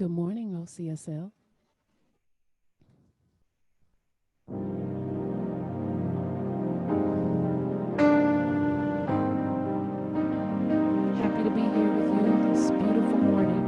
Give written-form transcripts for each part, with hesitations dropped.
Good morning, OCSL. Happy to be here with you this beautiful morning.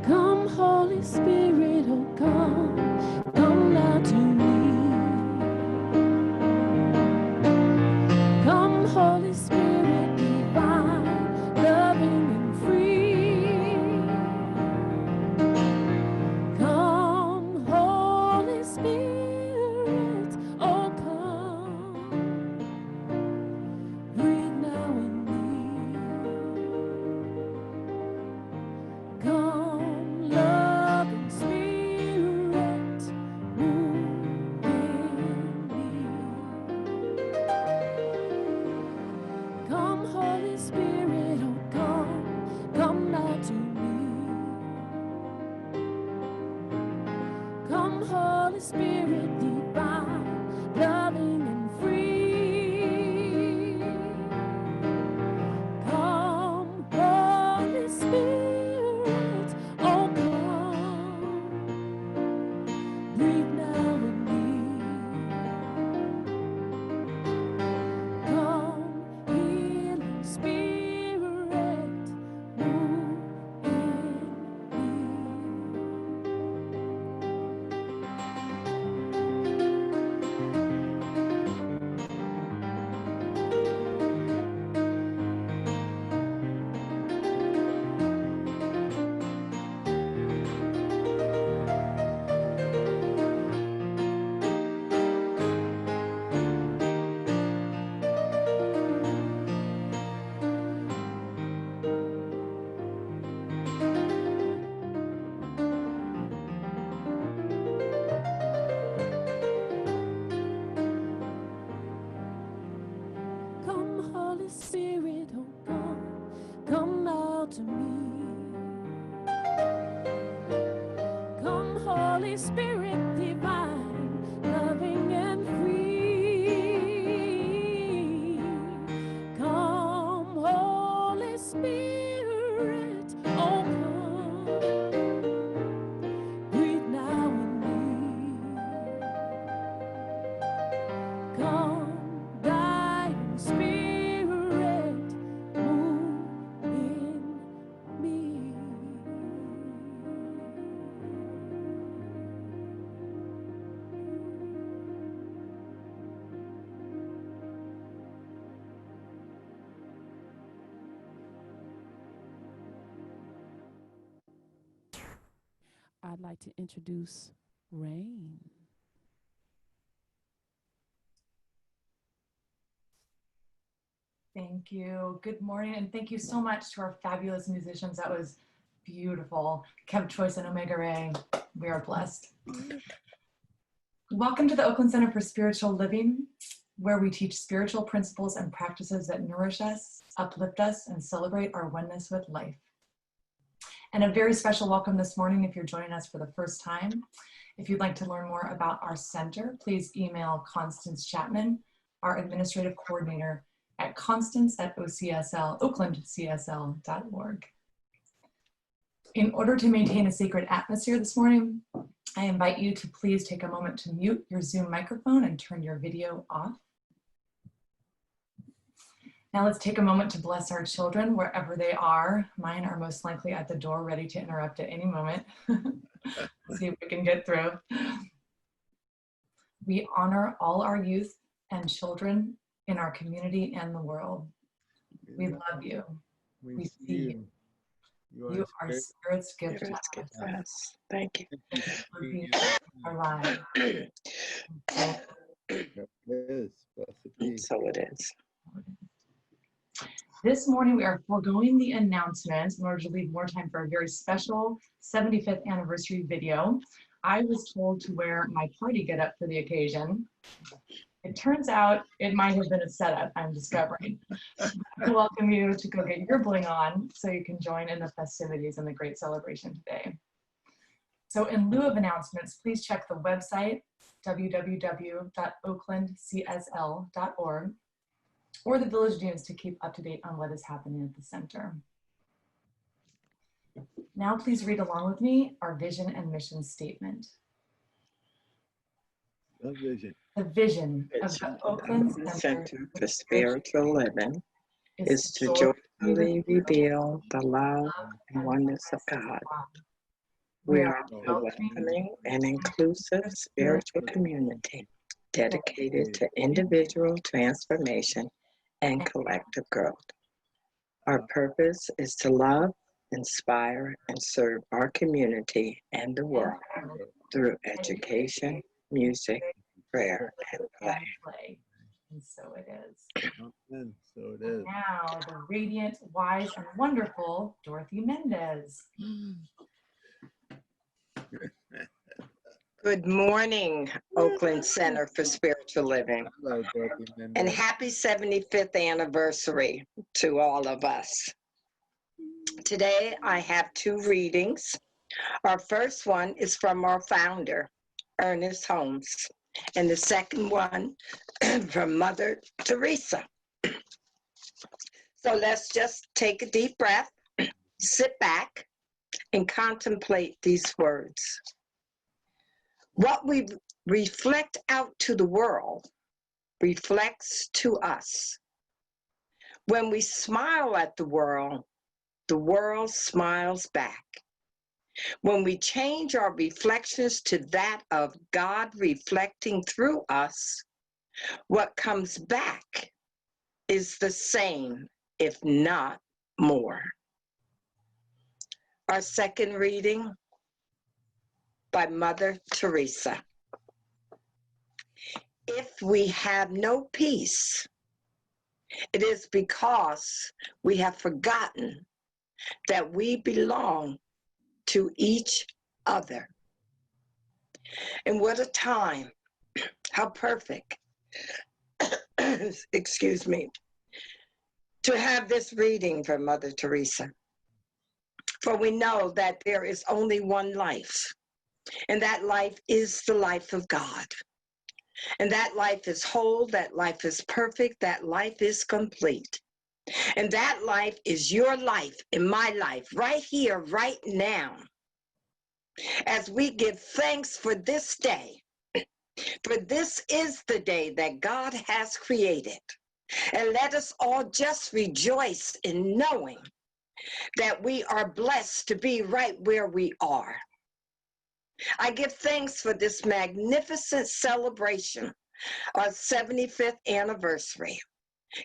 Come, Holy Spirit, oh come now to me. Come, Holy Spirit, divine, loving and free. Come, Holy Spirit, oh come, breathe now in me. Come, loving Spirit, move in me. Come, Holy Spirit, oh come now to me. Come, Holy Spirit, divine, loving and free. Come, Holy Spirit, oh come, breathe now in me. Come, healing Spirit, move Come, Holy Spirit, oh come now to me. Come, Holy Spirit, divine, loving and free. Come, Holy Spirit, oh come, breathe now in me. Come, dying Spirit, move in me. I'd like to introduce Rain. Thank you. Good morning, and thank you so much to our fabulous musicians. That was beautiful. Kev Choice and Omega Ray. We are blessed. Welcome to the Oakland Center for Spiritual Living, where we teach spiritual principles and practices that nourish us, uplift us, and celebrate our oneness with life. And a very special welcome this morning if you're joining us for the first time. If you'd like to learn more about our center, please email Constance Chapman, our administrative coordinator, at constance@oaklandcsl.org. In order to maintain a sacred atmosphere this morning, I invite you to please take a moment to mute your Zoom microphone and turn your video off. Now let's take a moment to bless our children wherever they are. Mine are most likely at the door, ready to interrupt at any moment. See if we can get through. We honor all our youth and children in our community and the world. We love you. We see you. You are Spirit's gift to us. Thank you. For being our lives. So it is. This morning we are foregoing the announcements in order to leave more time for a very special 75th anniversary video. I was told to wear my party getup for the occasion. It turns out it might have been a setup, I'm discovering. I welcome you to go get your bling on so you can join in the festivities and the great celebration today. So in lieu of announcements, please check the website, www.oaklandcsl.org, or the Village News to keep up to date on what is happening at the center. Now please read along with me our vision and mission statement. The vision. The vision of the Oakland Center for Spiritual Living is to joyfully reveal the love and oneness of God. We are a welcoming and inclusive spiritual community dedicated to individual transformation and collective growth. Our purpose is to love, inspire, and serve our community and the world through education, music, prayer, and play. And so it is. And so it is. Now, the radiant, wise, and wonderful Dorothy Mendez. Good morning, Oakland Center for Spiritual Living. Hello, Dorothy Mendez. And happy 75th anniversary to all of us. Today, I have two readings. Our first one is from our founder, Ernest Holmes, and the second one from Mother Teresa. So let's just take a deep breath, sit back, and contemplate these words. What we reflect out to the world reflects to us. When we smile at the world smiles back. When we change our reflections to that of God reflecting through us, what comes back is the same, if not more. Our second reading by Mother Teresa. If we have no peace, it is because we have forgotten that we belong to each other. And what a time, how perfect, excuse me, to have this reading from Mother Teresa. For we know that there is only one life, and that life is the life of God. And that life is whole, that life is perfect, that life is complete. And that life is your life and my life right here, right now. As we give thanks for this day, for this is the day that God has created. And let us all just rejoice in knowing that we are blessed to be right where we are. I give thanks for this magnificent celebration, our 75th anniversary.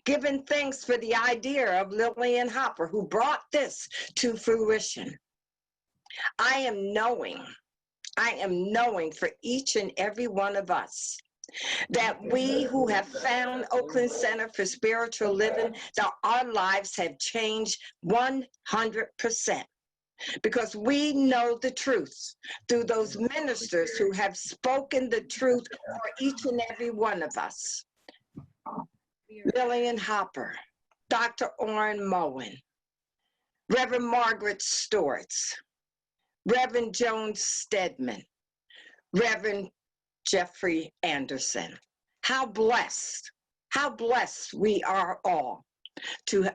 Giving thanks for the idea of Lillian Hopper, who brought this to fruition. I am knowing for each and every one of us that we who have found Oakland Center for Spiritual Living, that our lives have changed 100%. Because we know the truth through those ministers who have spoken the truth for each and every one of us. Lillian Hopper, Dr. Orrin Moen, Reverend Margaret Storts, Reverend Joan Stedman, Reverend Jeffrey Anderson. How blessed we are all to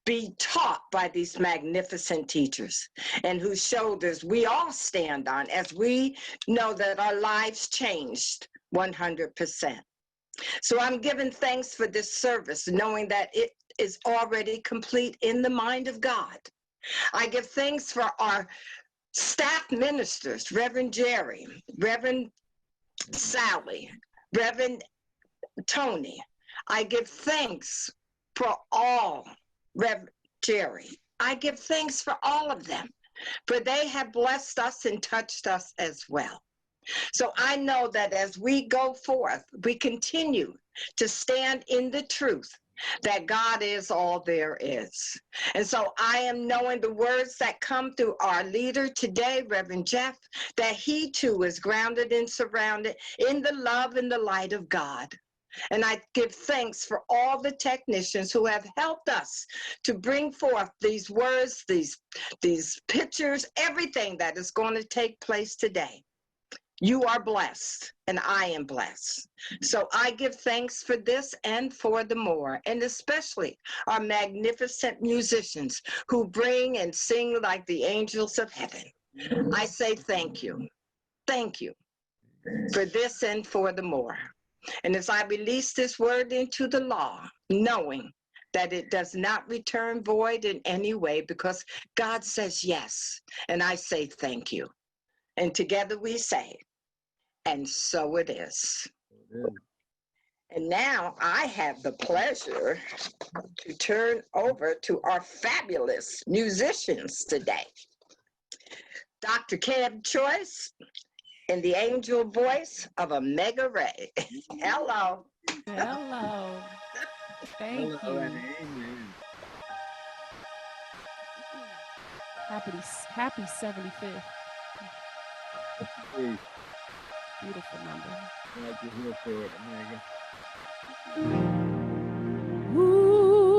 be taught by these magnificent teachers and whose shoulders we all stand on as we know that our lives changed 100%. So I'm giving thanks for this service, knowing that it is already complete in the mind of God. I give thanks for our staff ministers, Reverend Jerry, Reverend Sally, Reverend Tony. I give thanks for all, Reverend Jerry. I give thanks for all of them, for they have blessed us and touched us as well. So I know that as we go forth, we continue to stand in the truth that God is all there is. And so I am knowing the words that come through our leader today, Reverend Jeff, that he too is grounded and surrounded in the love and the light of God. And I give thanks for all the technicians who have helped us to bring forth these words, these pictures, everything that is going to take place today. You are blessed, and I am blessed. So I give thanks for this and for the more, and especially our magnificent musicians who bring and sing like the angels of heaven. I say thank you. Thank you for this and for the more. And as I release this word into the law, knowing that it does not return void in any way, because God says yes, and I say thank you. And together we say, and so it is. So it is. And now I have the pleasure to turn over to our fabulous musicians today. Dr. Keb Choice in the angel voice of Omega Ray. Hello. Hello. Thank Hello and you. amen. Happy 75th. Hey, Beautiful number. glad you're here for it, Omega. Ooh.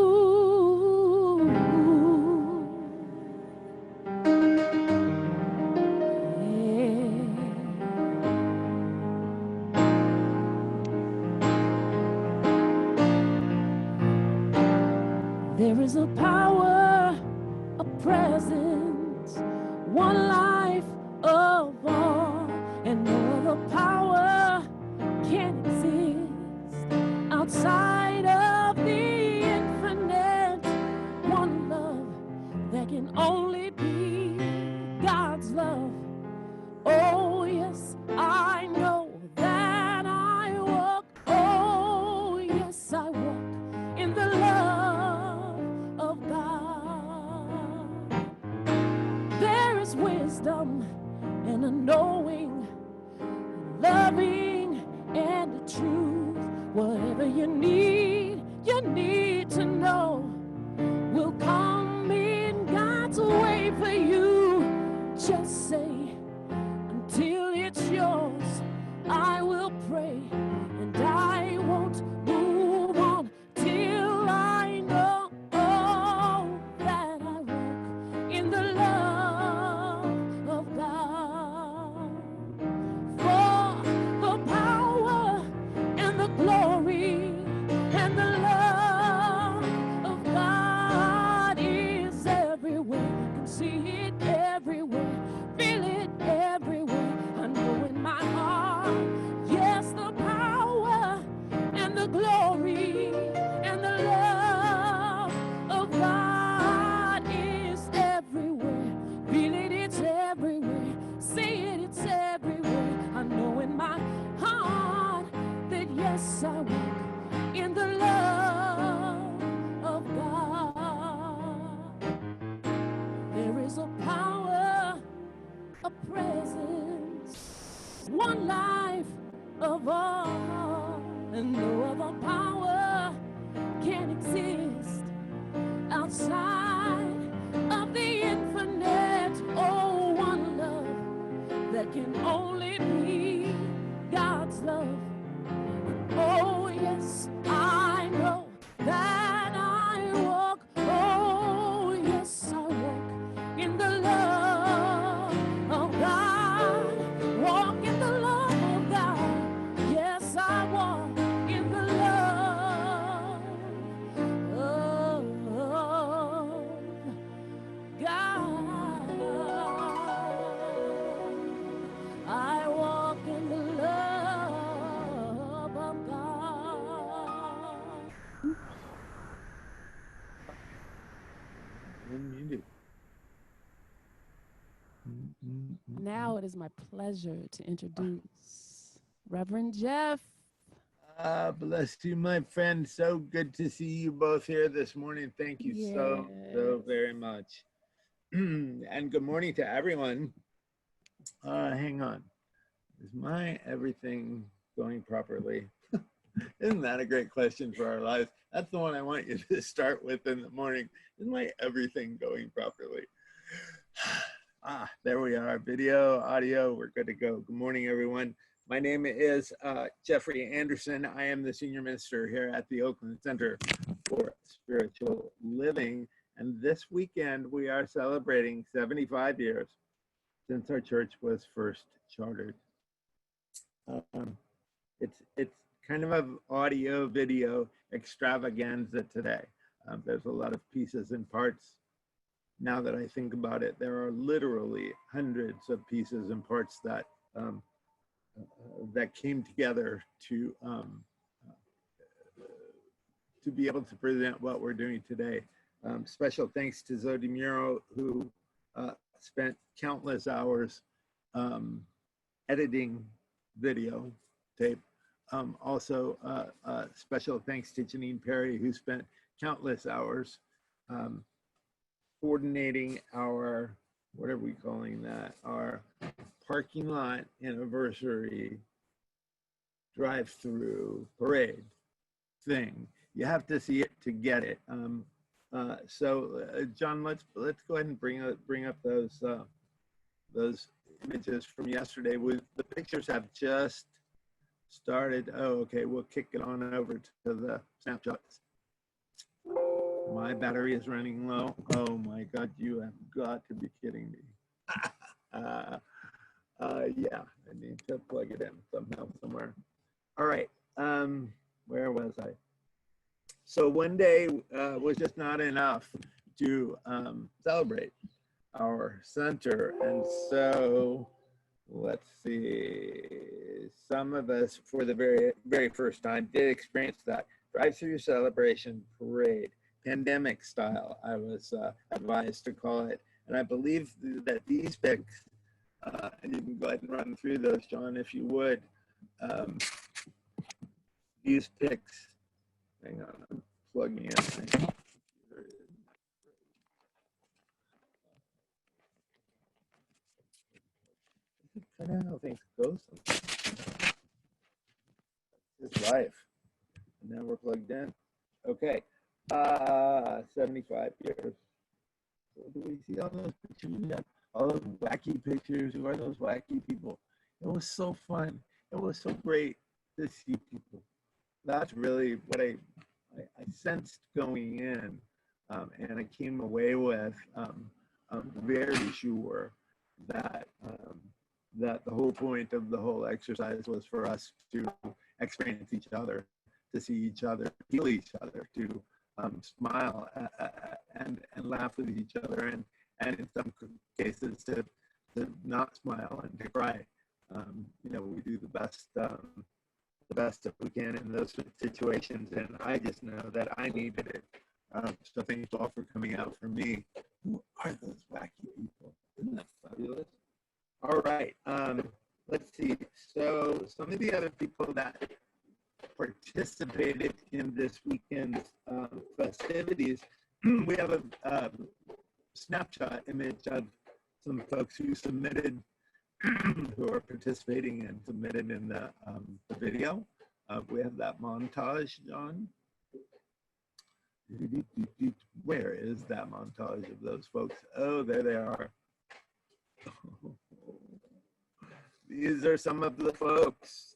Yeah. There is a power, a presence, one life of all, and no other power can exist outside of the infinite. One love that can only be God's love. Oh yes, I know that I walk. Oh yes, I walk in the love of God. There is wisdom and a knowing, loving and a truth. Whatever you need to know will come in God's way for you. Just say, until it's yours, I will pray, and I won't move on till I know that I walk in the love of God. For the power and the glory and the love of God is everywhere. I can see it everywhere, feel it everywhere. I know in my heart, yes, the power and the glory and the love of God is everywhere. Feel it, it's everywhere. See it, it's everywhere. I know in my heart that yes, I walk in the love of God. There is a power, a presence, one life of all, and no other power can exist outside of the infinite. Oh, one love that can only be God's love. Oh yes, I know that I walk. Oh yes, I walk in the love of God. Walk in the love of God. Yes, I walk in the love of God. I walk in the love of God. Unmuted. Now it is my pleasure to introduce Reverend Jeff. Ah, bless you, my friend. So good to see you both here this morning. Thank you so very much. And good morning to everyone. Hang on. Is my everything going properly? Isn't that a great question for our lives? That's the one I want you to start with in the morning. Is my everything going properly? There we are. Video, audio, we're good to go. Good morning, everyone. My name is Jeffrey Anderson. I am the senior minister here at the Oakland Center for Spiritual Living. And this weekend, we are celebrating 75 years since our church was first chartered. It's kind of an audio video extravaganza today. There's a lot of pieces and parts. Now that I think about it, there are literally hundreds of pieces and parts that that came together to be able to present what we're doing today. Special thanks to Zoe Muro, who spent countless hours editing video tape. Also, special thanks to Janine Perry, who spent countless hours coordinating our, what are we calling that? Our parking lot anniversary drive-through parade thing. You have to see it to get it. John, let's go ahead and bring up those images from yesterday. The pictures have just started. Oh, okay, we'll kick it on over to the snapshots. My battery is running low. Oh my God, you have got to be kidding me. Yeah, I need to plug it in somehow, somewhere. All right, where was I? So one day was just not enough to celebrate our center. And so let's see, some of us for the very, very first time did experience that drive-through celebration parade, pandemic style, I was advised to call it. And I believe that these pics, and you can go ahead and run through those, John, if you would. These pics, hang on, I'm plugging in. Kind of how things go sometimes. It's life. And now we're plugged in. Okay. 75 years. So do we see all those pictures? We got all those wacky pictures. Who are those wacky people? It was so fun. It was so great to see people. That's really what I sensed going in, and I came away with very sure that that the whole point of the whole exercise was for us to experience each other, to see each other, feel each other, to smile and laugh with each other, and in some cases to not smile and to cry. You know, we do the best that we can in those situations, and I just know that I needed it. So thank you all for coming out for me. Who are those wacky people? Isn't that fabulous? All right, let's see. So some of the other people that participated in this weekend's festivities, we have a snapshot image of some folks who submitted, who are participating and submitted in the video. We have that montage, John. Where is that montage of those folks? Oh, there they are. These are some of the folks.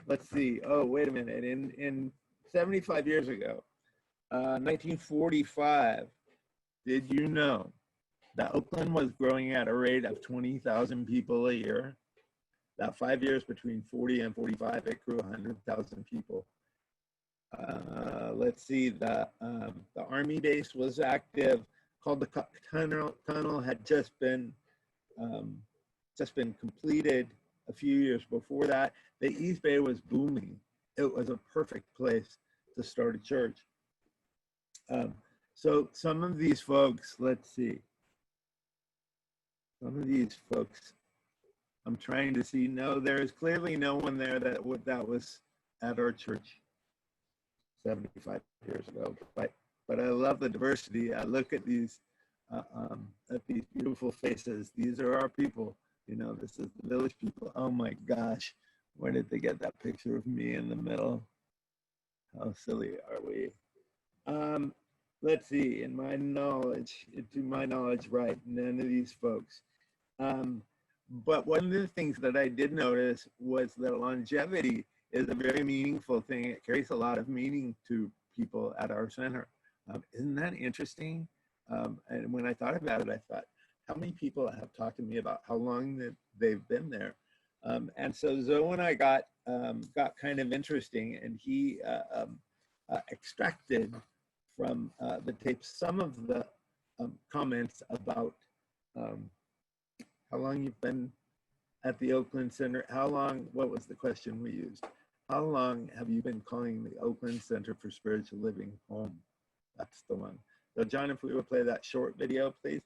Let's see. Oh, wait a minute. In 75 years ago, 1945, did you know that Oakland was growing at a rate of 20,000 people a year? That 5 years between 40 and 45, it grew 100,000 people. Let's see, the Army base was active, called the Tunnel had just been completed a few years before that. The East Bay was booming. It was a perfect place to start a church. So some of these folks, let's see. Some of these folks, I'm trying to see. No, there is clearly no one there that was at our church 75 years ago. But I love the diversity. I look at these beautiful faces. These are our people. You know, this is the village people. Oh my gosh, where did they get that picture of me in the middle? How silly are we? Let's see, to my knowledge, right, none of these folks. But one of the things that I did notice was that longevity is a very meaningful thing. It carries a lot of meaning to people at our center. Isn't that interesting? And when I thought about it, I thought, how many people have talked to me about how long that they've been there? And so Zoe and I got kind of interesting, and he extracted from the tape some of the comments about how long you've been at the Oakland Center. How long, what was the question we used? How long have you been calling the Oakland Center for Spiritual Living home? That's the one. So John, if we would play that short video, please.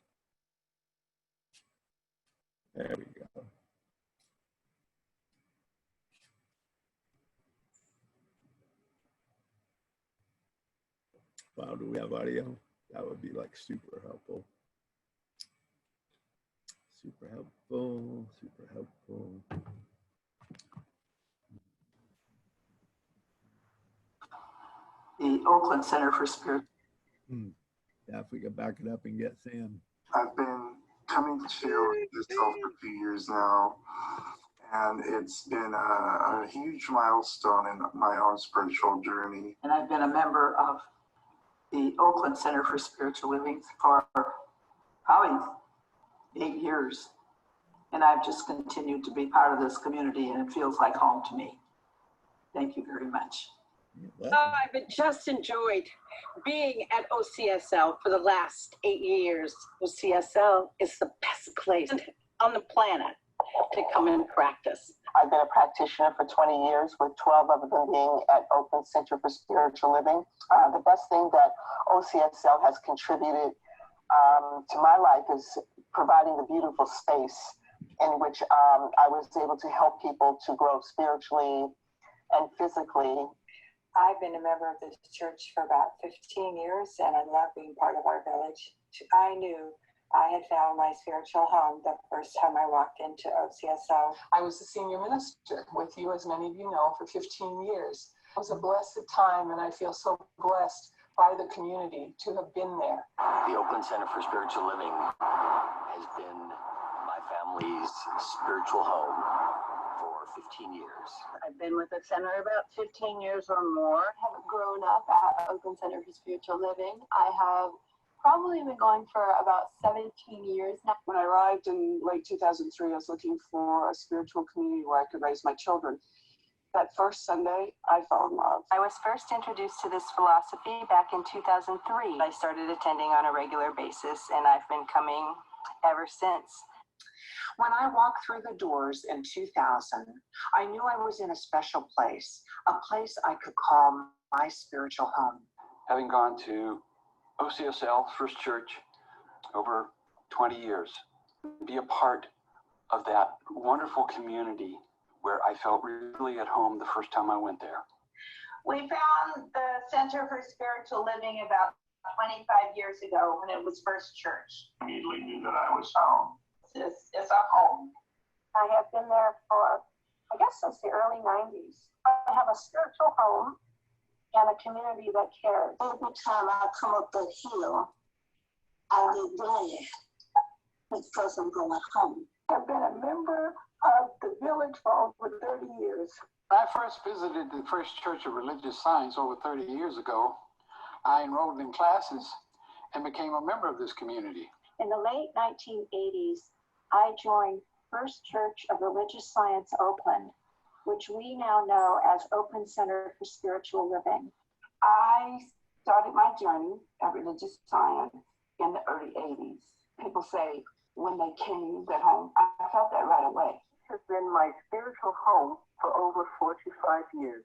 There we go. Wow, do we have audio? That would be like super helpful. Super helpful, super helpful. The Oakland Center for Spiritual. Yeah, if we could back it up and get Sam. I've been coming to this for a few years now, and it's been a huge milestone in my own spiritual journey. And I've been a member of the Oakland Center for Spiritual Living for probably 8 years. And I've just continued to be part of this community, and it feels like home to me. Thank you very much. I've just enjoyed being at OCSL for the last 8 years. OCSL is the best place on the planet to come and practice. I've been a practitioner for 20 years, with 12 of them being at Oakland Center for Spiritual Living. The best thing that OCSL has contributed to my life is providing the beautiful space in which I was able to help people to grow spiritually and physically. I've been a member of this church for about 15 years, and I love being part of our village. I knew I had found my spiritual home the first time I walked into OCSL. I was the senior minister with you, as many of you know, for 15 years. It was a blessed time, and I feel so blessed by the community to have been there. The Oakland Center for Spiritual Living has been my family's spiritual home for 15 years. I've been with the center about 15 years or more. I haven't grown up at Oakland Center for Spiritual Living. I have probably been going for about 17 years now. When I arrived in late 2003, I was looking for a spiritual community where I could raise my children. That first Sunday, I fell in love. I was first introduced to this philosophy back in 2003. I started attending on a regular basis, and I've been coming ever since. When I walked through the doors in 2000, I knew I was in a special place, a place I could call my spiritual home. Having gone to OCSL First Church over 20 years, be a part of that wonderful community where I felt really at home the first time I went there. We found the Center for Spiritual Living about 25 years ago when it was First Church. I immediately knew that I was home. It's a home. I have been there for, I guess, since the early 90s. I have a spiritual home and a community that cares. Every time I come up the hill, I get glad because I'm going home. I've been a member of the village for over 30 years. When I first visited the First Church of Religious Science over 30 years ago, I enrolled in classes and became a member of this community. In the late 1980s, I joined First Church of Religious Science Oakland, which we now know as Oakland Center for Spiritual Living. I started my journey at religious science in the early 80s. People say when they came that home, I felt that right away. It has been my spiritual home for over 45 years.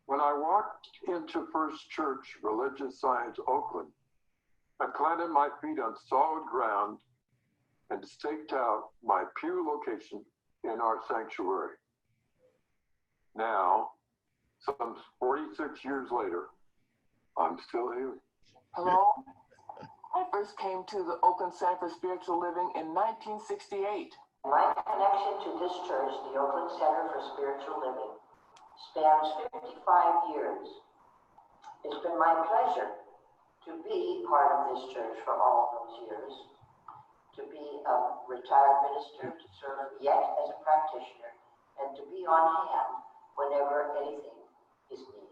When I walked into First Church Religious Science Oakland, I planted my feet on solid ground and staked out my pew location in our sanctuary. Now, some 46 years later, I'm still here. Hello? I first came to the Oakland Center for Spiritual Living in 1968. My connection to this church, the Oakland Center for Spiritual Living, spans 55 years. It's been my pleasure to be part of this church for all those years, to be a retired minister, to serve yet as a practitioner, and to be on hand whenever anything is needed.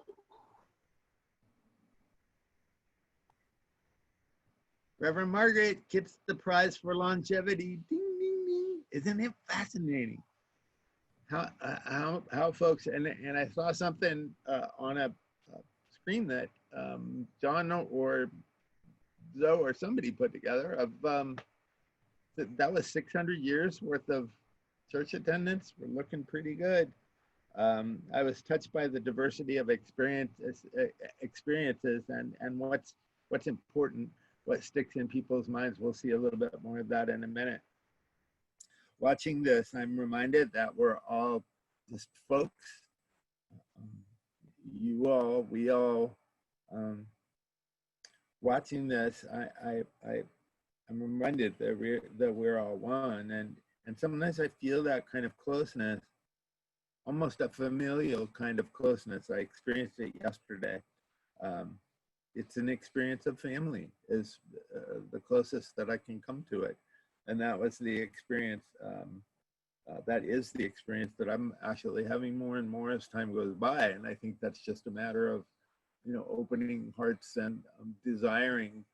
Reverend Margaret gets the prize for longevity. Ding, ding, ding. Isn't it fascinating? How folks, and I saw something on a screen that John or Zoe or somebody put together of that was 600 years worth of church attendance. We're looking pretty good. I was touched by the diversity of experiences and what's important, what sticks in people's minds. We'll see a little bit more of that in a minute. Watching this, I'm reminded that we're all just folks. You all, we all. Watching this, I'm reminded that we're all one, and sometimes I feel that kind of closeness, almost a familial kind of closeness. I experienced it yesterday. It's an experience of family, is the closest that I can come to it. And that was the experience, that is the experience that I'm actually having more and more as time goes by. And I think that's just a matter of, opening hearts and desiring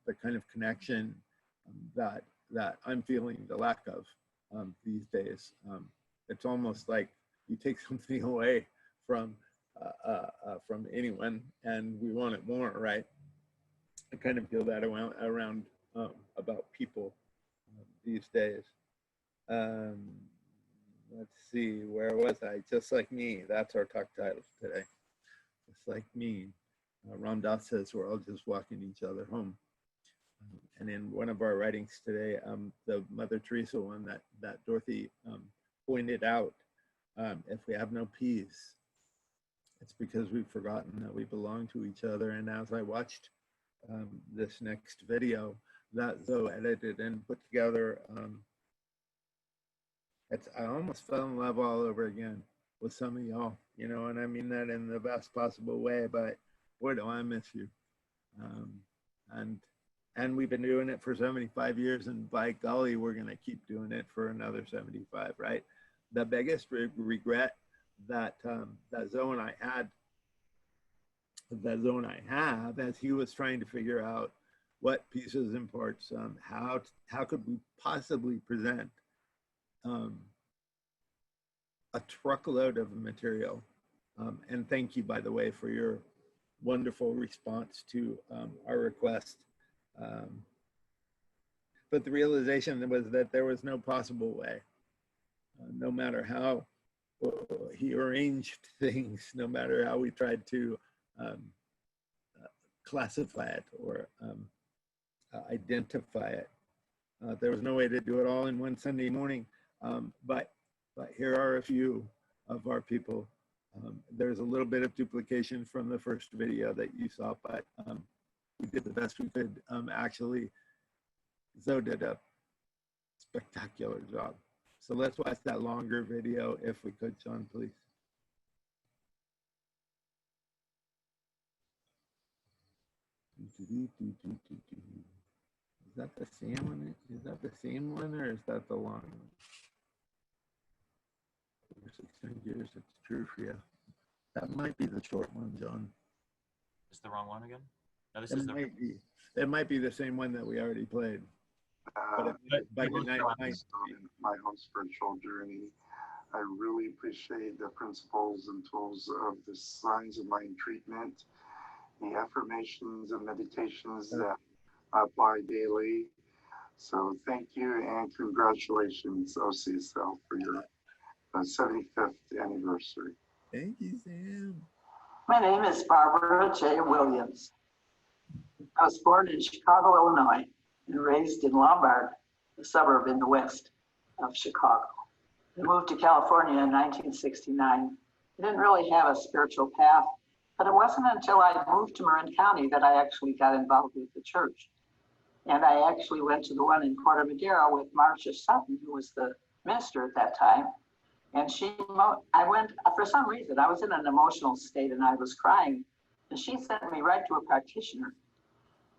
the kind of connection that I'm feeling the lack of these days. It's almost like you take something away from anyone and we want it more, right? I kind of feel that around about people these days. Let's see, where was I? Just like me. That's our talk title today. Just like me. Ram Dass says we're all just walking each other home. And in one of our writings today, the Mother Teresa one that Dorothy pointed out, if we have no peace, it's because we've forgotten that we belong to each other. And as I watched this next video that Zoe edited and put together, I almost fell in love all over again with some of y'all, and I mean that in the best possible way, but boy, do I miss you. And we've been doing it for 75 years, and by golly, we're gonna keep doing it for another 75, right? The biggest regret that Zoe and I have, as he was trying to figure out what pieces and parts, how could we possibly present a truckload of material. And thank you, by the way, for your wonderful response to our request. But the realization was that there was no possible way, no matter how he arranged things, no matter how we tried to classify it or identify it. There was no way to do it all in one Sunday morning, but here are a few of our people. There's a little bit of duplication from the first video that you saw, but we did the best we could. Actually, Zoe did a spectacular job. So let's watch that longer video if we could, John, please. Is that the same one? Is that the same one, or is that the long one? For 16 years, it's true for you. That might be the short one, John. Is the wrong one again? No, this it is might be. It might be the same one that we already played. My own spiritual journey, I really appreciate the principles and tools of the signs of mind treatment, the affirmations and meditations that I apply daily. So thank you and congratulations, OCSL, for your 75th anniversary. Thank you, Sam. My name is Barbara J. Williams. I was born in Chicago, Illinois, and raised in Lombard, a suburb in the west of Chicago. I moved to California in 1969. I didn't really have a spiritual path, but it wasn't until I moved to Marin County that I actually got involved with the church. And I actually went to the one in Corte Madera with Marcia Sutton, who was the minister at that time. And I went, for some reason, I was in an emotional state and I was crying. And she sent me right to a practitioner.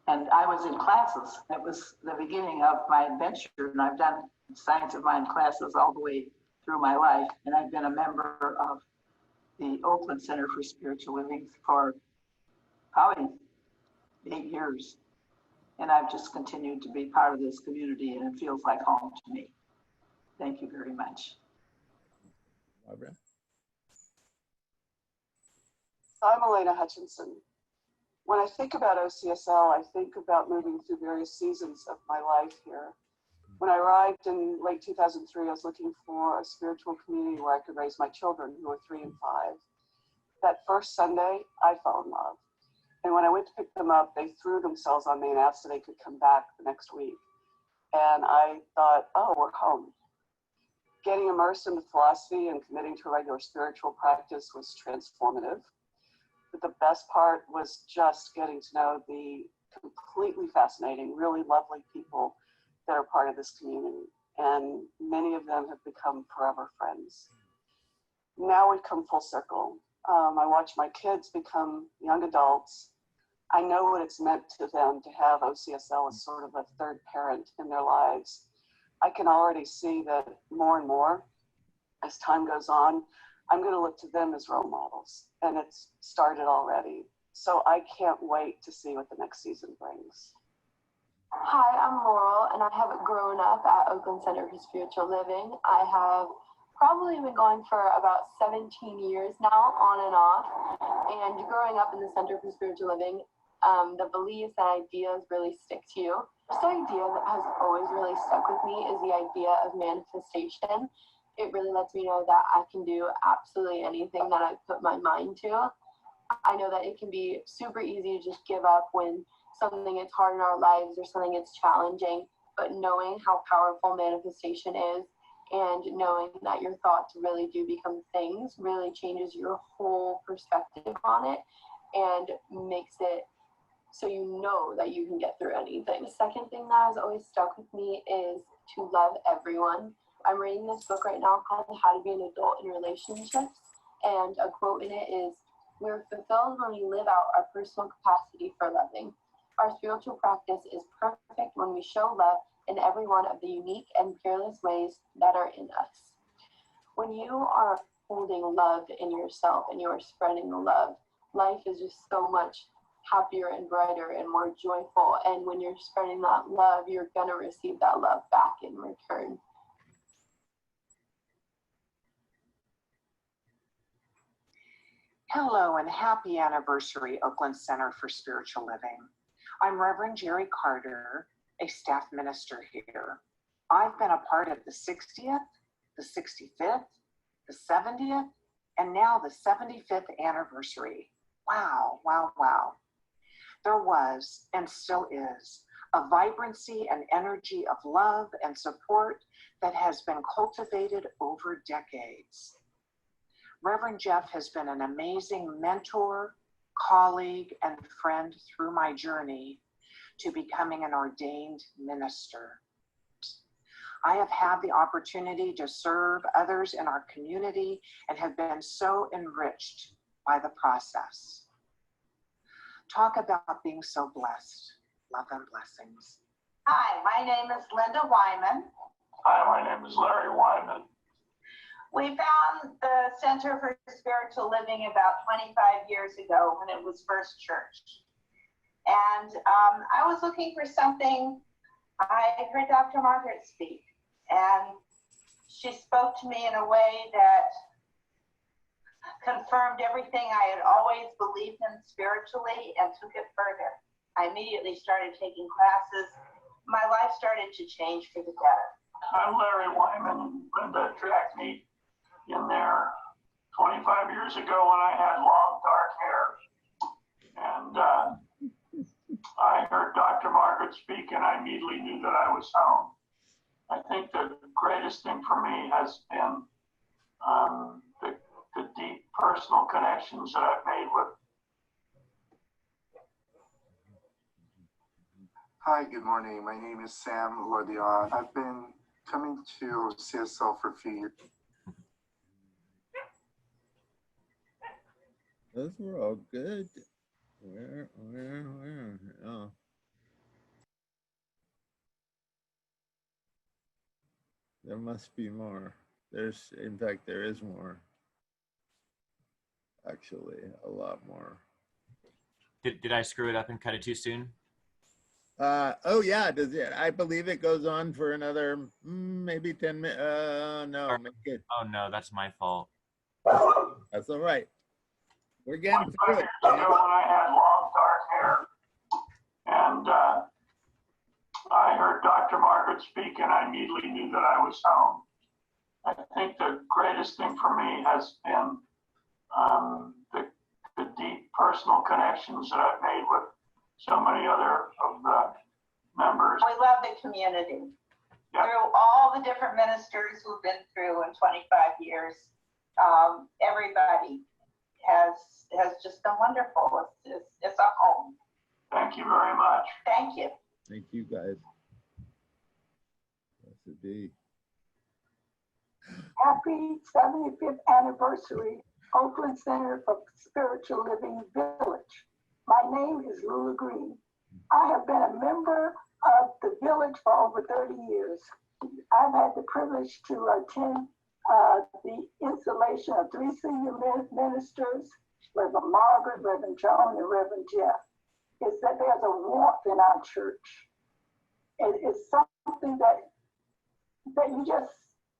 And I was in classes. It was the beginning of my adventure, and I've done science of mind classes all the way through my life. And I've been a member of the Oakland Center for Spiritual Living for probably 8 years. And I've just continued to be part of this community, and it feels like home to me. Thank you very much. Barbara? I'm Elena Hutchinson. When I think about OCSL, I think about moving through various seasons of my life here. When I arrived in late 2003, I was looking for a spiritual community where I could raise my children, who were 3 and 5. That first Sunday, I fell in love. And when I went to pick them up, they threw themselves on me and asked if they could come back the next week. And I thought, oh, we're home. Getting immersed in the philosophy and committing to a regular spiritual practice was transformative. But the best part was just getting to know the completely fascinating, really lovely people that are part of this community. And many of them have become forever friends. Now we've come full circle. I watch my kids become young adults. I know what it's meant to them to have OCSL as sort of a third parent in their lives. I can already see that more and more, as time goes on, I'm going to look to them as role models, and it's started already. So I can't wait to see what the next season brings. Hi, I'm Laurel, and I haven't grown up at Oakland Center for Spiritual Living. I have probably been going for about 17 years now, on and off. And growing up in the Center for Spiritual Living, the beliefs and ideas really stick to you. The idea that has always really stuck with me is the idea of manifestation. It really lets me know that I can do absolutely anything that I put my mind to. I know that it can be super easy to just give up when something is hard in our lives or something is challenging, but knowing how powerful manifestation is and knowing that your thoughts really do become things really changes your whole perspective on it and makes it so you know that you can get through anything. The second thing that has always stuck with me is to love everyone. I'm reading this book right now called How to Be an Adult in Relationships, and a quote in it is, "We're fulfilled when we live out our personal capacity for loving. Our spiritual practice is perfect when we show love in every one of the unique and peerless ways that are in us." When you are holding love in yourself and you are spreading love, life is just so much happier and brighter and more joyful. And when you're spreading that love, you're going to receive that love back in return. Hello and happy anniversary, Oakland Center for Spiritual Living. I'm Reverend Jerry Carter, a staff minister here. I've been a part of the 60th, the 65th, the 70th, and now the 75th anniversary. Wow, wow, wow. There was, and still is, a vibrancy and energy of love and support that has been cultivated over decades. Reverend Jeff has been an amazing mentor, colleague, and friend through my journey to becoming an ordained minister. I have had the opportunity to serve others in our community and have been so enriched by the process. Talk about being so blessed. Love and blessings. Hi, my name is Linda Wyman. Hi, my name is Larry Wyman. We found the Center for Spiritual Living about 25 years ago when it was First Church. And I was looking for something. I heard Dr. Margaret speak, and she spoke to me in a way that confirmed everything I had always believed in spiritually and took it further. I immediately started taking classes. My life started to change for the better. I'm Larry Wyman. Linda tracked me in there 25 years ago when I had long dark hair. And I heard Dr. Margaret speak and I immediately knew that I was home. I think the greatest thing for me has been the deep personal connections that I've made with. Hi, good morning. My name is Sam Lodion. I've been coming to CSL for a few years. Those were all good. Where? Oh. There must be more. In fact, there is more. Actually, a lot more. Did I screw it up and cut it too soon? Oh yeah, does it? I believe it goes on for another maybe 10 minutes. No, make it. Oh no, that's my fault. That's all right. We're getting through it. When I had long dark hair, and I heard Dr. Margaret speak, and I immediately knew that I was home. I think the greatest thing for me has been the deep personal connections that I've made with so many other of the members. We love the community. Yeah. Through all the different ministers who've been through in 25 years, everybody has just been wonderful. It's a home. Thank you very much. Thank you. Thank you, guys. Yes, indeed. Happy 75th anniversary, Oakland Center for Spiritual Living Village. My name is Lula Green. I have been a member of the village for over 30 years. I've had the privilege to attend the installation of 3 senior ministers, Reverend Margaret, Reverend Joan, and Reverend Jeff. Is that there's a warmth in our church. It is something that you just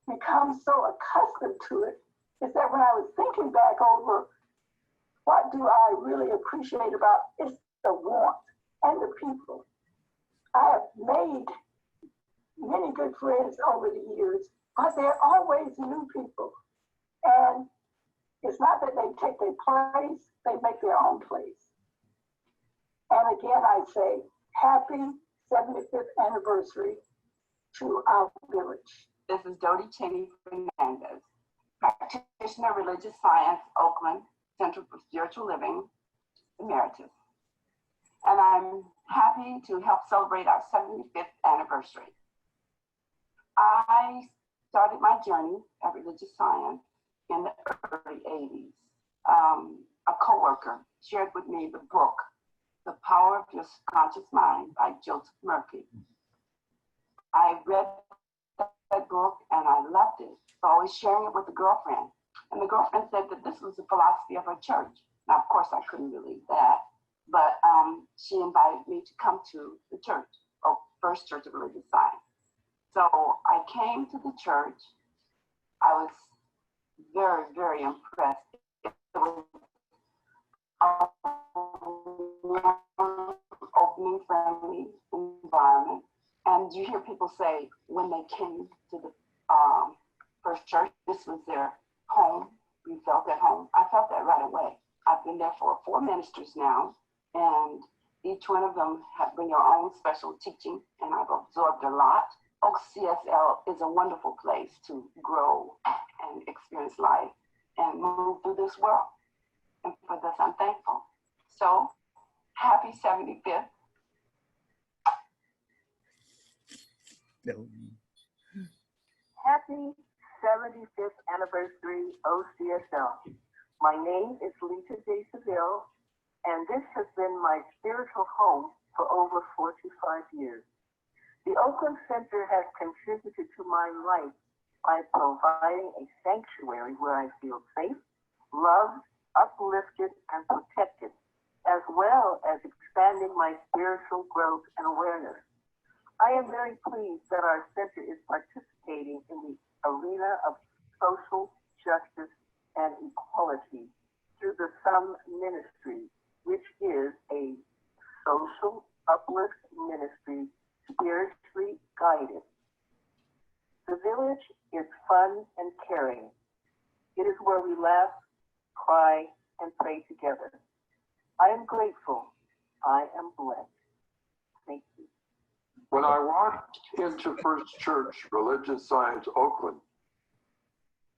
become so accustomed to it. Is that when I was thinking back over what do I really appreciate about it's the warmth and the people. I have made many good friends over the years, but there are always new people. And it's not that they take their place, they make their own place. And again, I say, happy 75th anniversary to our village. This is Dodie Cheney Fernandez, practitioner of religious science, Oakland Center for Spiritual Living, Emeritus. And I'm happy to help celebrate our 75th anniversary. I started my journey at religious science in the early 80s. A coworker shared with me the book, The Power of Your Subconscious Mind by Joseph Murphy. I read that book and I loved it. So I was sharing it with a girlfriend. And the girlfriend said that this was the philosophy of her church. Now, of course, I couldn't believe that. But she invited me to come to the church, First Church of Religious Science. So I came to the church. I was very, very impressed. It was opening, friendly environment. And you hear people say when they came to the First Church, this was their home. You felt at home. I felt that right away. I've been there for 4 ministers now, and each one of them bring their own special teaching, and I've absorbed a lot. OCSL is a wonderful place to grow and experience life and move through this world. And for this, I'm thankful. So, happy 75th. Happy 75th anniversary OCSL. My name is Lita J. Seville, and this has been my spiritual home for over 45 years. The Oakland Center has contributed to my life by providing a sanctuary where I feel safe, loved, uplifted, and protected, as well as expanding my spiritual growth and awareness. I am very pleased that our center is participating in the arena of social justice and equality through the Sum Ministry, which is a social uplift ministry spiritually guided. The village is fun and caring. It is where we laugh, cry, and pray together. I am grateful. I am blessed. Thank you. When I walked into First Church Religious Science Oakland,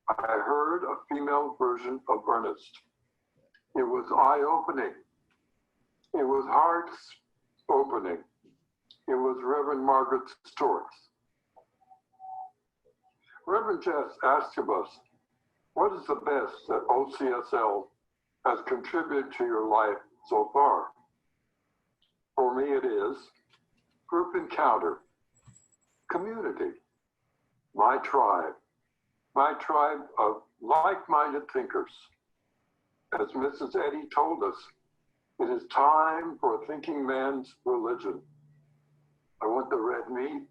I heard a female version of Ernest. It was eye-opening. It was heart-opening. It was Reverend Margaret Storks. Reverend Jess asked of us, what is the best that OCSL has contributed to your life so far? For me, it is group encounter, community, my tribe of like-minded thinkers. As Mrs. Eddy told us, it is time for a thinking man's religion. I want the red meat.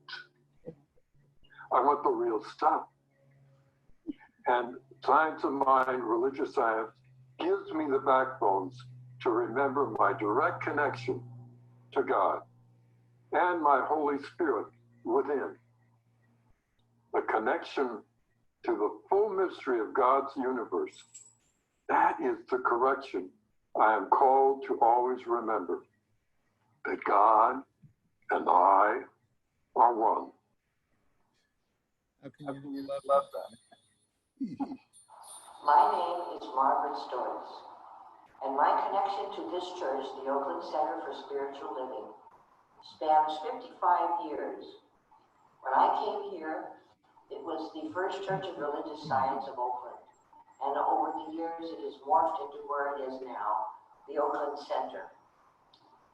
I want the real stuff. And science of mind, religious science, gives me the backbones to remember my direct connection to God and my Holy Spirit within. The connection to the full mystery of God's universe. That is the correction I am called to always remember, that God and I are one. How can you love that? My name is Margaret Storrs, and my connection to this church, the Oakland Center for Spiritual Living, spans 55 years. When I came here, it was the First Church of Religious Science of Oakland, and over the years it has morphed into where it is now, the Oakland Center.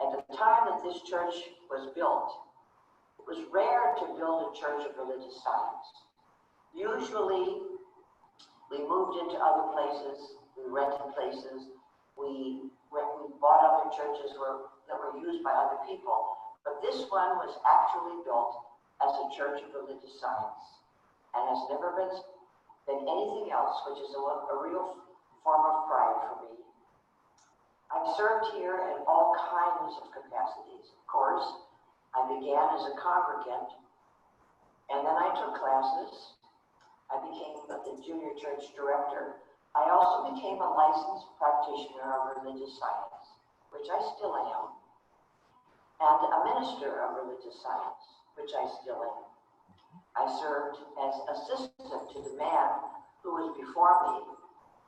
At the time that this church was built, it was rare to build a church of religious science. Usually, we moved into other places, we rented places, we bought other churches that were used by other people, but this one was actually built as a church of religious science and has never been anything else, which is a real form of pride for me. I've served here in all kinds of capacities. Of course, I began as a congregant, and then I took classes. I became the junior church director. I also became a licensed practitioner of religious science, which I still am, and a minister of religious science, which I still am. I served as assistant to the man who was before me,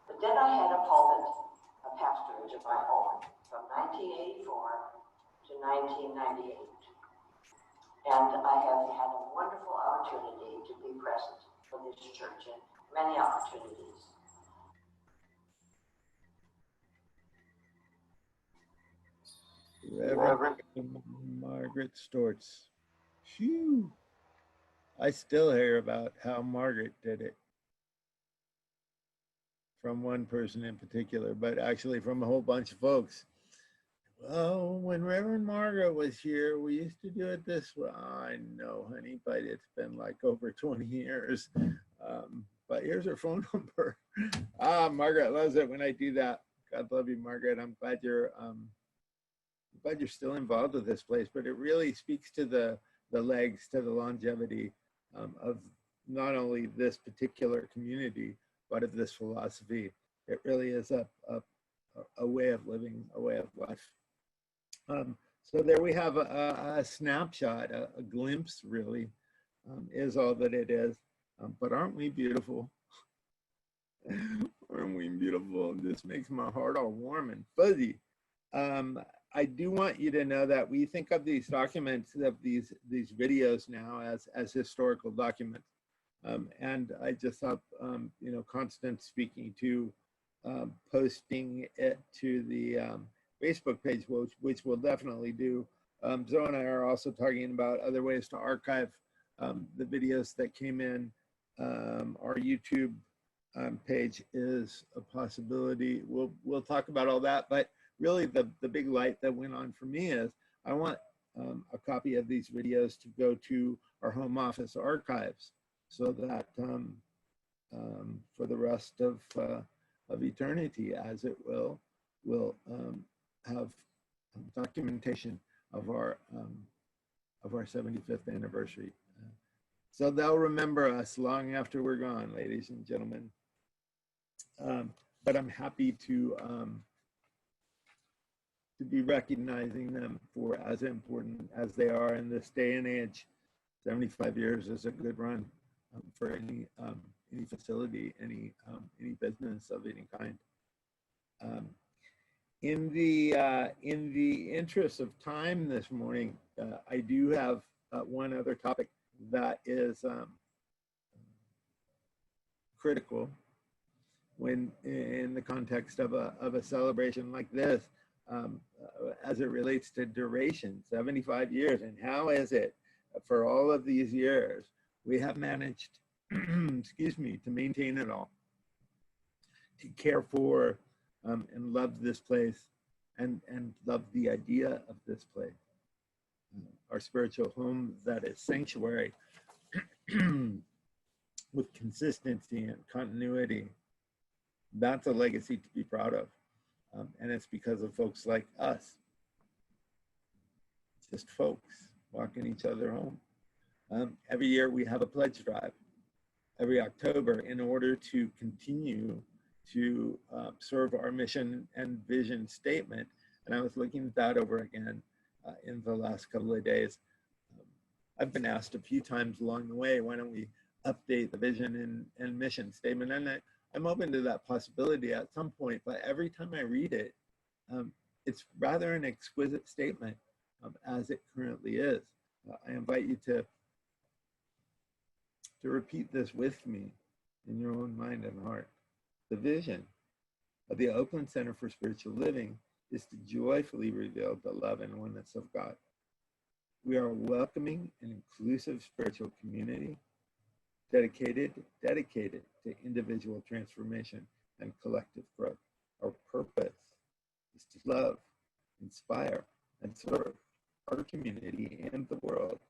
but then I had a pulpit, a pastorage of my own, from 1984 to 1998. And I have had a wonderful opportunity to be present for this church and many opportunities. Reverend Margaret Storrs. Phew. I still hear about how Margaret did it. From one person in particular, but actually from a whole bunch of folks. Well, when Reverend Margaret was here, we used to do it this way. I know, honey, but it's been like over 20 years. But here's her phone number. Margaret loves it when I do that. God love you, Margaret. I'm glad you're still involved with this place, but it really speaks to the legs, to the longevity of not only this particular community, but of this philosophy. It really is a way of living, a way of life. So there we have a snapshot, a glimpse really, is all that it is. But aren't we beautiful? Aren't we beautiful? This makes my heart all warm and fuzzy. I do want you to know that we think of these documents, of these videos now as historical documents. And I just thought, Constance speaking to posting it to the Facebook page, which we'll definitely do. Zoe and I are also talking about other ways to archive the videos that came in. Our YouTube page is a possibility. We'll talk about all that, but really the big light that went on for me is I want a copy of these videos to go to our home office archives, so that for the rest of eternity, as it will have documentation of our 75th anniversary. So they'll remember us long after we're gone, ladies and gentlemen. But I'm happy to be recognizing them for as important as they are in this day and age. 75 years is a good run for any facility, any business of any kind. In the interest of time this morning, I do have one other topic that is critical when in the context of a celebration like this, as it relates to duration, 75 years, and how is it for all of these years we have managed excuse me, to maintain it all, to care for and love this place and love the idea of this place. Our spiritual home that is sanctuary with consistency and continuity. That's a legacy to be proud of. And it's because of folks like us, just folks walking each other home. Every year we have a pledge drive every October in order to continue to serve our mission and vision statement. And I was looking at that over again in the last couple of days. I've been asked a few times along the way, why don't we update the vision and mission statement? And I'm open to that possibility at some point, but every time I read it, it's rather an exquisite statement as it currently is. I invite you to repeat this with me in your own mind and heart. The vision of the Oakland Center for Spiritual Living is to joyfully reveal the love and oneness of God. We are a welcoming and inclusive spiritual community dedicated to individual transformation and collective growth. Our purpose is to love, inspire, and serve our community and the world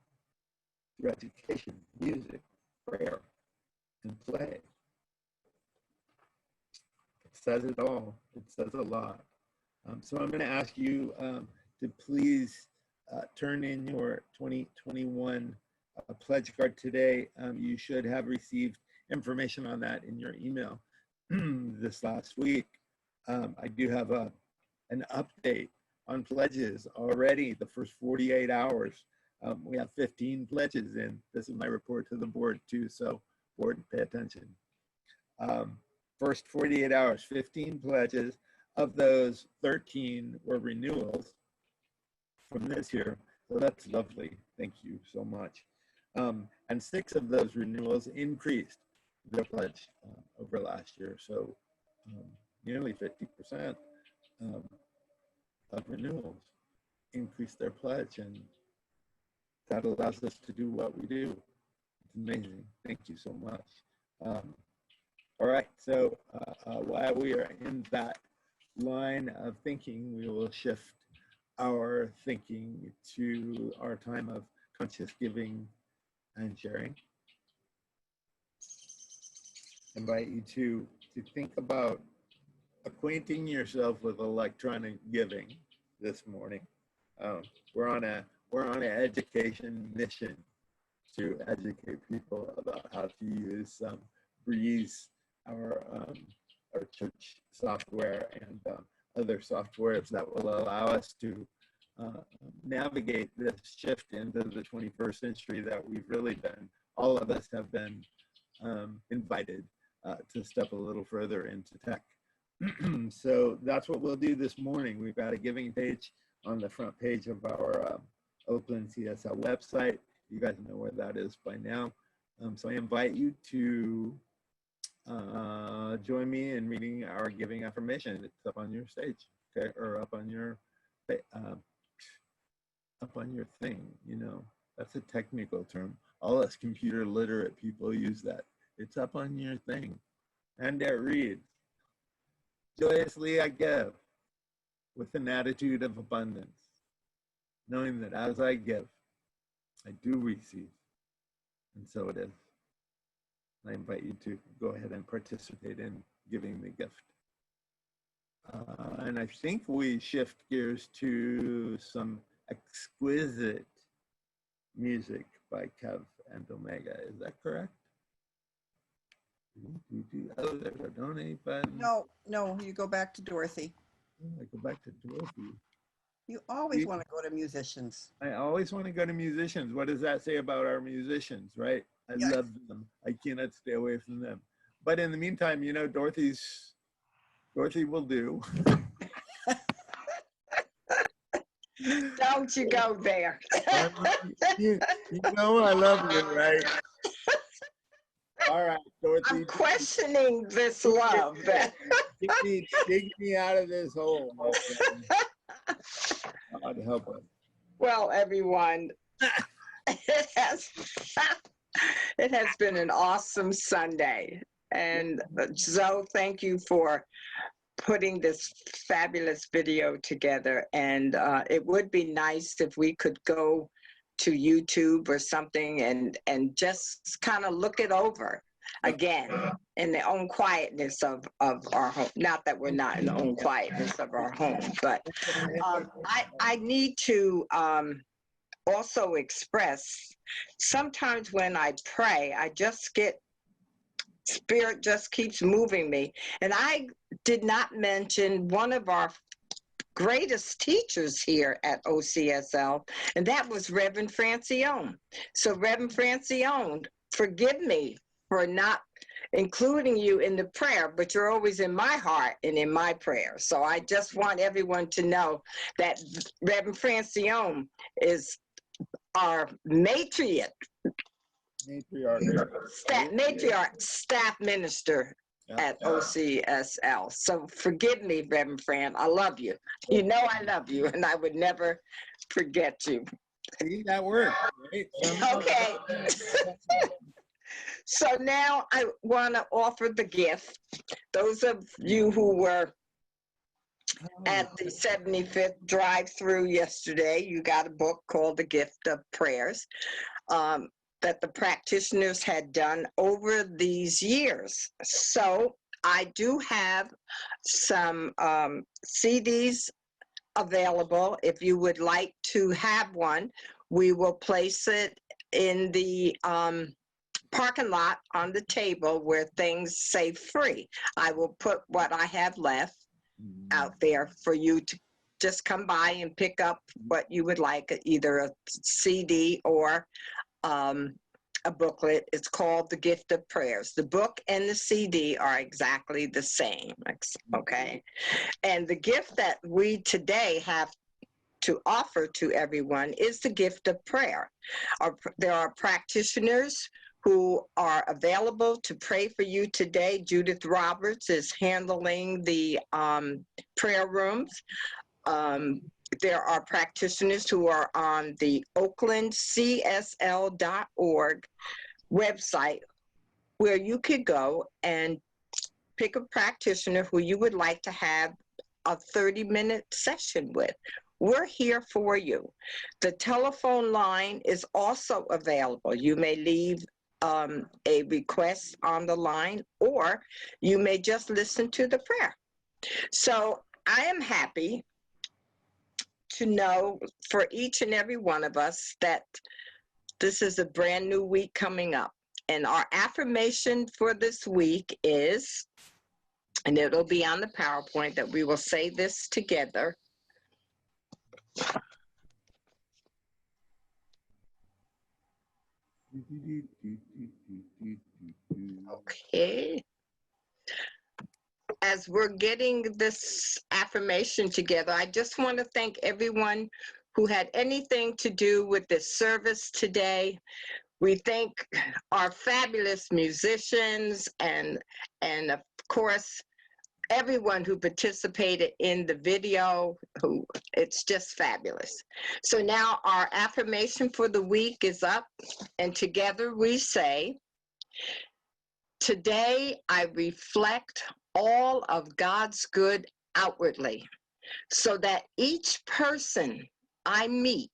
through education, music, prayer, and play. It says it all. It says a lot. So I'm going to ask you to please turn in your 2021 pledge card today. You should have received information on that in your email this last week. I do have an update on pledges already. The first 48 hours, we have 15 pledges in. This is my report to the board too, so board, pay attention. First 48 hours, 15 pledges. Of those, 13 were renewals from this year. So that's lovely. Thank you so much. And 6 of those renewals increased their pledge over last year. So nearly 50% of renewals increased their pledge, and that allows us to do what we do. It's amazing. Thank you so much. All right, so while we are in that line of thinking, we will shift our thinking to our time of conscious giving and sharing. I invite you to think about acquainting yourself with electronic giving this morning. We're on an education mission to educate people about how to use Breeze, our church software, and other softwares that will allow us to navigate this shift into the 21st century that we've really been, all of us have been invited to step a little further into tech. So that's what we'll do this morning. We've got a giving page on the front page of our Oakland CSL website. You guys know where that is by now. So I invite you to join me in reading our giving affirmation. It's up on your stage, okay, or up on your thing. You know, that's a technical term. All us computer literate people use that. It's up on your thing, and it reads, "Joyously I give, with an attitude of abundance, knowing that as I give, I do receive, and so it is." I invite you to go ahead and participate in giving the gift. And I think we shift gears to some exquisite music by Kev and Omega. Is that correct? Oh, there's a donate button. No, you go back to Dorothy. Oh, I go back to Dorothy. You always want to go to musicians. I always want to go to musicians. What does that say about our musicians, right? I love them. I cannot stay away from them. But in the meantime, you know, Dorothy will do. Don't you go there. You know I love you, right? All right, Dorothy. I'm questioning this love. dig me out of this hole, my friend. God help us. Well, everyone, It has been an awesome Sunday. And Zoe, thank you for putting this fabulous video together. And it would be nice if we could go to YouTube or something and just kind of look it over again in the own quietness of our home. Not that we're not in the own quietness of our home, but I need to also express, sometimes when I pray, I just get, Spirit just keeps moving me. And I did not mention one of our greatest teachers here at OCSL, and that was Reverend Francione. So Reverend Francione, forgive me for not including you in the prayer, but you're always in my heart and in my prayer. So I just want everyone to know that Reverend Francione is our matriarch, staff minister at OCSL. So forgive me, Reverend Fran. I love you. You know I love you, and I would never forget you. That works, right? Okay. So now I want to offer the gift. Those of you who were at the 75th drive-through yesterday, you got a book called The Gift of Prayers that the practitioners had done over these years. So I do have some CDs available. If you would like to have one, we will place it in the parking lot on the table where things say free. I will put what I have left out there for you to just come by and pick up what you would like, either a CD or a booklet. It's called The Gift of Prayers. The book and the CD are exactly the same, okay? And the gift that we today have to offer to everyone is the gift of prayer. There are practitioners who are available to pray for you today. Judith Roberts is handling the prayer rooms. There are practitioners who are on the oaklandcsl.org website where you could go and pick a practitioner who you would like to have a 30-minute session with. We're here for you. The telephone line is also available. You may leave a request on the line, or you may just listen to the prayer. So I am happy to know for each and every one of us that this is a brand new week coming up. And our affirmation for this week is, and it'll be on the PowerPoint that we will say this together. Okay. As we're getting this affirmation together, I just want to thank everyone who had anything to do with this service today. We thank our fabulous musicians and of course, everyone who participated in the video, it's just fabulous. So now our affirmation for the week is up, and together we say, today I reflect all of God's good outwardly, so that each person I meet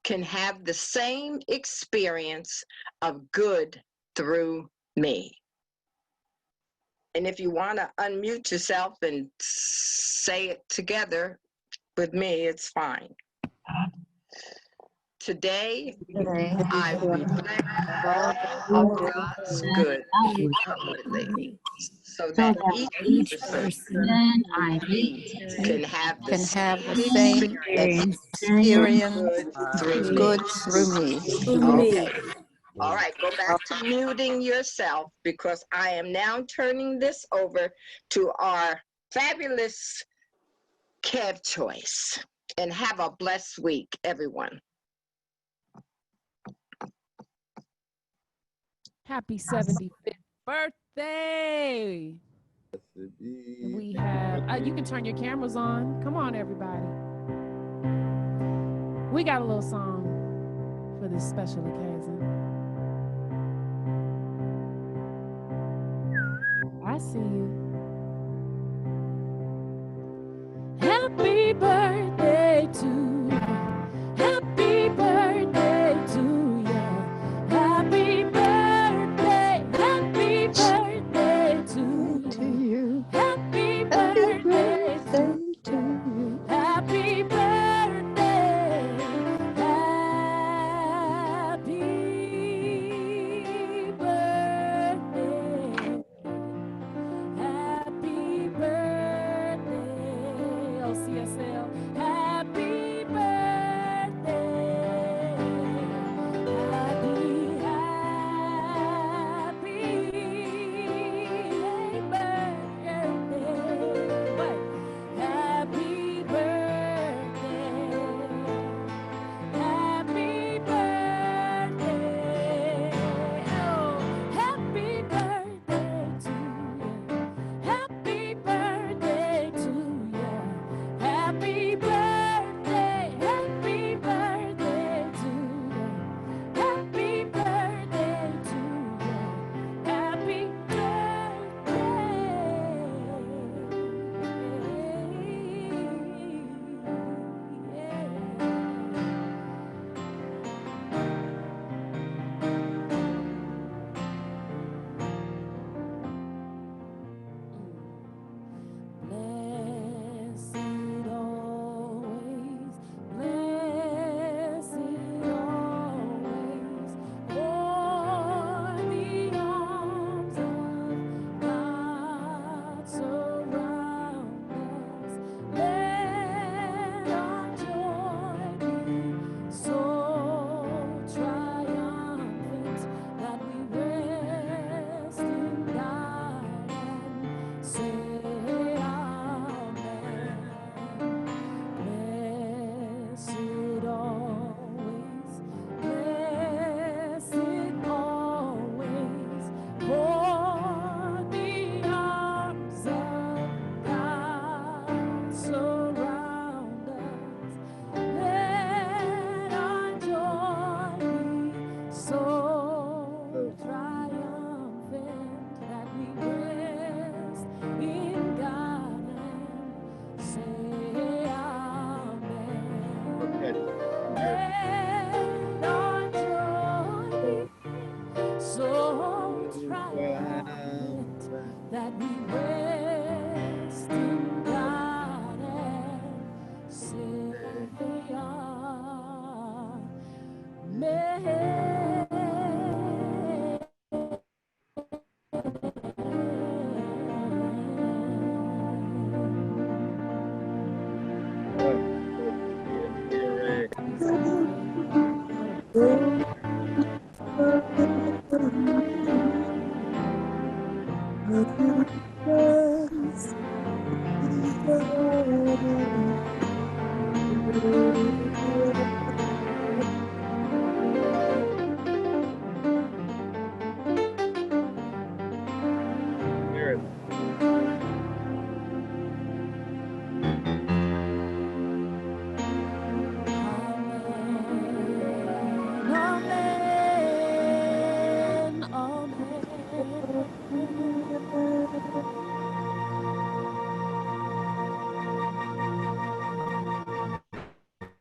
can have the same experience of good through me. And if you want to unmute yourself and say it together with me, it's fine. Today, I reflect all of God's good outwardly, so that each person I meet can have the same experience good through me. Okay. All right, go back to muting yourself, because I am now turning this over to our fabulous Kev Choice. And have a blessed week, everyone. Happy 75th birthday. We have, you can turn your cameras on. Come on, everybody. We got a little song for this special occasion. I see you. Happy birthday to you. Happy birthday to you. Happy birthday. Happy birthday to you. Happy birthday to you. Happy birthday. Happy birthday. Happy birthday, OCSL. Happy birthday. Happy birthday. Happy birthday. Happy birthday. Oh, happy birthday to you. Happy birthday to you. Happy birthday. Happy birthday to you. Happy birthday to you. Happy Blessed always, blessed always, for the arms of God surround us. Let our joy be so triumphant that we rest in God and say Amen. Blessed always, for the arms of God surround us. Let our joy be so triumphant that we rest in God and say Amen. Let our joy be so triumphant that we rest in God and say Amen.